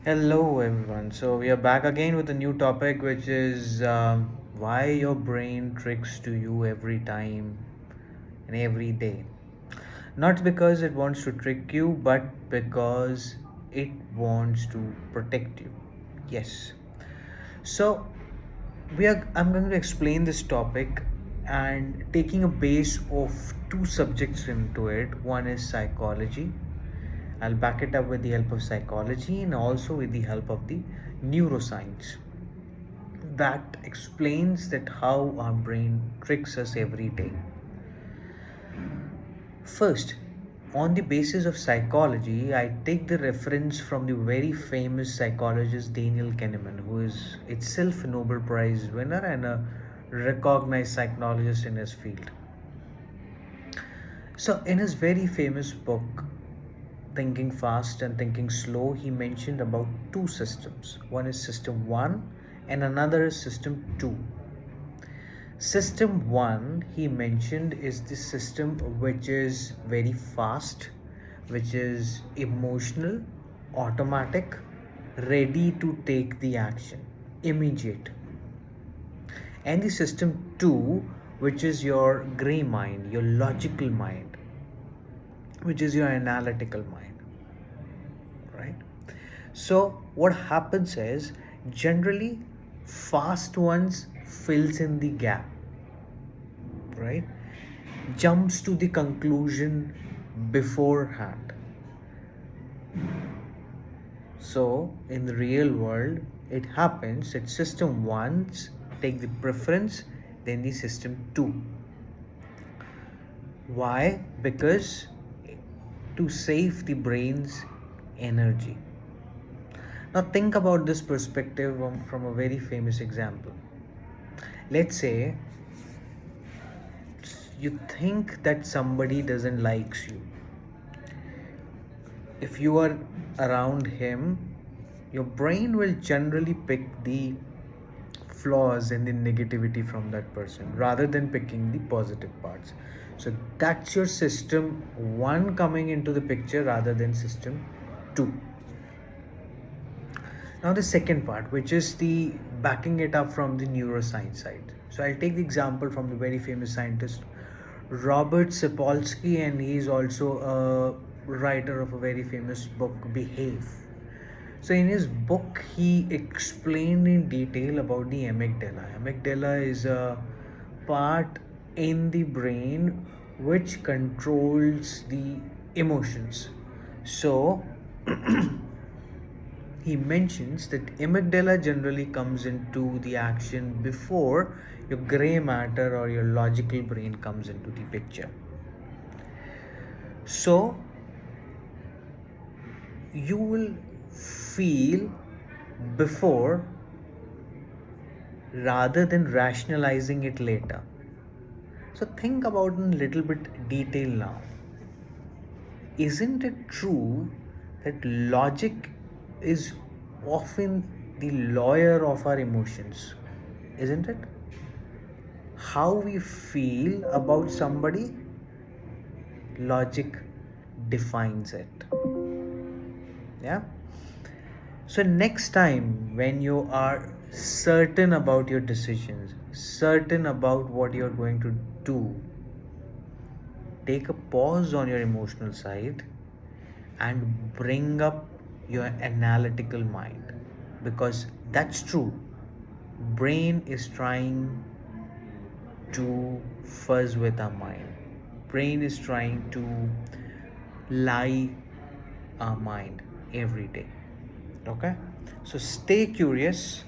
Hello, everyone. So, we are back again with a new topic, which is why your brain tricks to you every time and every day. Not because it wants to trick you, but because it wants to protect you. Yes. So, I'm going to explain this topic and taking a base of two subjects into it. One is psychology. I'll back it up with the help of psychology and also with the help of the neuroscience. That explains that how our brain tricks us every day. First, on the basis of psychology, I take the reference from the very famous psychologist Daniel Kahneman, who is itself a Nobel Prize winner and a recognized psychologist in his field. So, in his very famous book, Thinking Fast and Thinking Slow, he mentioned about two systems. One is System 1 and another is System 2. System 1, he mentioned, is the system which is very fast, which is emotional, automatic, ready to take the action, immediate. And the System 2, which is your gray mind, your logical mind, which is your analytical mind, right? So what happens is, generally fast ones fills in the gap, right? Jumps to the conclusion beforehand. So in the real world, it happens that system ones take the preference, then the system 2. Why? Because to save the brain's energy. Now think about this perspective from a very famous example. Let's say you think that somebody doesn't likes you. If you are around him, your brain will generally pick the flaws and the negativity from that person rather than picking the positive parts. So that's your system 1 coming into the picture rather than system 2. Now the second part, which is the backing it up from the neuroscience side. So I'll take the example from the very famous scientist Robert Sapolsky, and he is also a writer of a very famous book, Behave. So in his book, he explained in detail about the amygdala. Amygdala is a part in the brain which controls the emotions. So he mentions that amygdala generally comes into the action before your gray matter or your logical brain comes into the picture. So you will feel before rather than rationalizing it later. So think about in a little bit detail now. Isn't it true that logic is often the lawyer of our emotions? Isn't it? How we feel about somebody, logic defines it. Yeah. So next time when you are certain about your decisions, certain about what you're going to do, take a pause on your emotional side and bring up your analytical mind, because that's true. Brain is trying to fuzz with our mind. Brain is trying to lie our mind every day. Okay, so stay curious,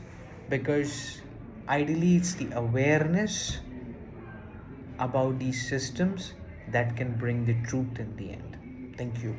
because ideally it's the awareness about these systems that can bring the truth in the end. Thank you.